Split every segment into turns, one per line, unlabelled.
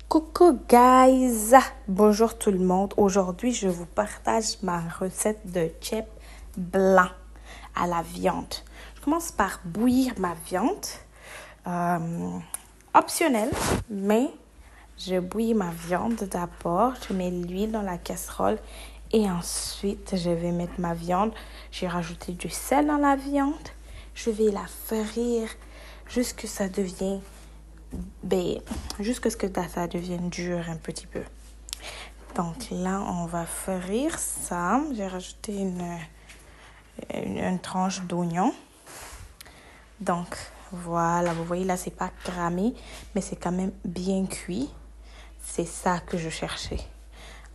Coucou guys, bonjour tout le monde. Aujourd'hui, je vous partage ma recette de chip blanc à la viande. Je commence par bouillir ma viande, optionnel, mais je bouillis ma viande d'abord. Je mets l'huile dans la casserole et ensuite je vais mettre ma viande. J'ai rajouté du sel dans la viande. Je vais la frire jusqu'à ce que ça devienne jusqu'à ce que ça devienne dur un petit peu. Donc là, on va frire ça. J'ai rajouté une tranche d'oignon. Donc voilà, vous voyez là, c'est pas cramé, mais c'est quand même bien cuit. C'est ça que je cherchais.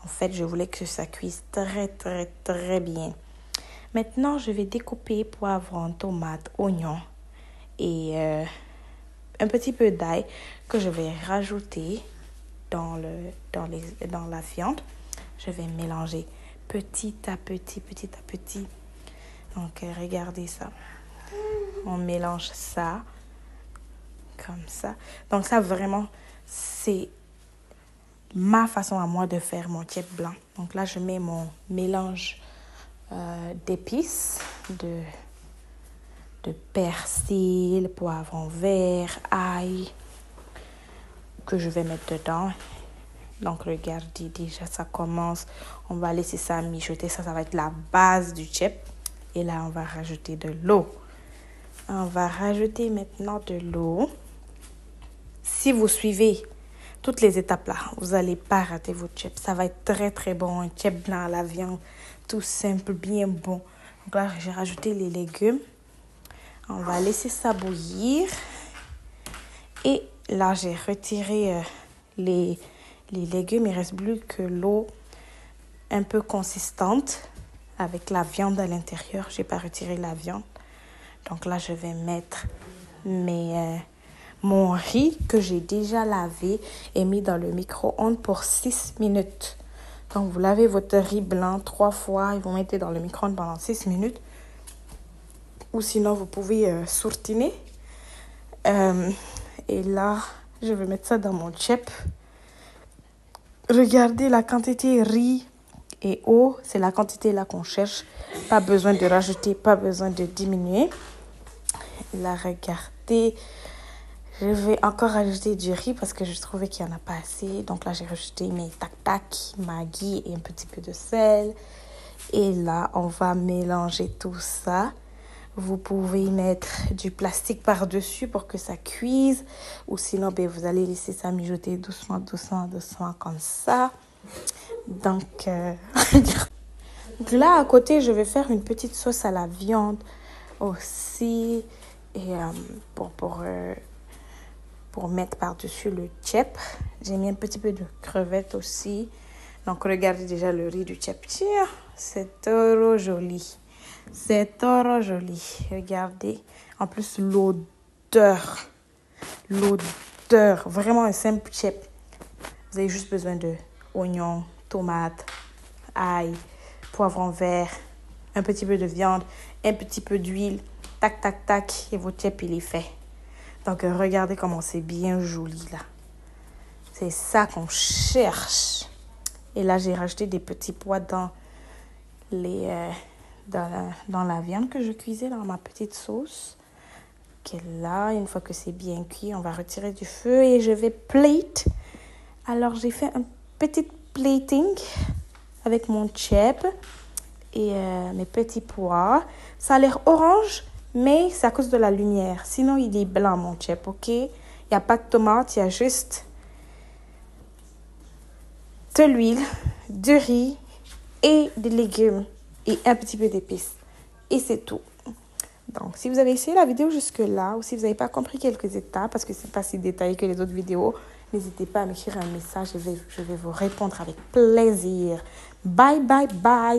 En fait, je voulais que ça cuise très bien. Maintenant, je vais découper poivron, tomate, oignon et un petit peu d'ail que je vais rajouter dans la viande. Je vais mélanger petit à petit. Donc, regardez ça. On mélange ça comme ça. Donc, ça, vraiment, c'est ma façon à moi de faire mon chip blanc. Donc là, je mets mon mélange d'épices, de persil, poivron vert, ail, que je vais mettre dedans. Donc, regardez, déjà, ça commence. On va laisser ça mijoter. Ça va être la base du chip. Et là, on va rajouter de l'eau. On va rajouter maintenant de l'eau. Si vous suivez toutes les étapes là, vous n'allez pas rater votre chip. Ça va être très bon. Un chip blanc à la viande, tout simple, bien bon. Donc là, j'ai rajouté les légumes. On va laisser ça bouillir. Et là, j'ai retiré les légumes. Il ne reste plus que l'eau un peu consistante avec la viande à l'intérieur. Je n'ai pas retiré la viande. Donc là, je vais mettre mon riz que j'ai déjà lavé et mis dans le micro-ondes pour 6 minutes. Donc, vous lavez votre riz blanc 3 fois et vous mettez dans le micro-ondes pendant 6 minutes. Ou sinon, vous pouvez sautiner. Et là, je vais mettre ça dans mon chip. Regardez la quantité riz et eau. C'est la quantité là qu'on cherche. Pas besoin de rajouter, pas besoin de diminuer. Là, regardez. Je vais encore rajouter du riz parce que je trouvais qu'il n'y en a pas assez. Donc là, j'ai rajouté mes tac-tac, Maggi et un petit peu de sel. Et là, on va mélanger tout ça. Vous pouvez mettre du plastique par-dessus pour que ça cuise. Ou sinon, vous allez laisser ça mijoter doucement comme ça. Donc là, à côté, je vais faire une petite sauce à la viande aussi. Et pour mettre par-dessus le chip, j'ai mis un petit peu de crevettes aussi. Donc, regardez déjà le riz du chip. Tiens, c'est trop joli. C'est trop joli. Regardez. En plus, l'odeur. Vraiment un simple chip. Vous avez juste besoin de oignons, tomates, ail, poivron vert, un petit peu de viande, un petit peu d'huile. Tac. Et votre chip, il est fait. Donc, regardez comment c'est bien joli, là. C'est ça qu'on cherche. Et là, j'ai rajouté des petits pois dans la viande que je cuisais dans ma petite sauce. Ok, là, une fois que c'est bien cuit, on va retirer du feu et je vais plate. Alors, j'ai fait un petit plating avec mon chip et mes petits pois. Ça a l'air orange, mais c'est à cause de la lumière. Sinon, il est blanc, mon chip, ok? Il n'y a pas de tomate, il y a juste de l'huile, du riz et des légumes et un petit peu d'épices. Et c'est tout. Donc, si vous avez essayé la vidéo jusque-là ou si vous n'avez pas compris quelques étapes parce que ce n'est pas si détaillé que les autres vidéos, n'hésitez pas à m'écrire un message. Je vais vous répondre avec plaisir. Bye.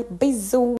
Bisous.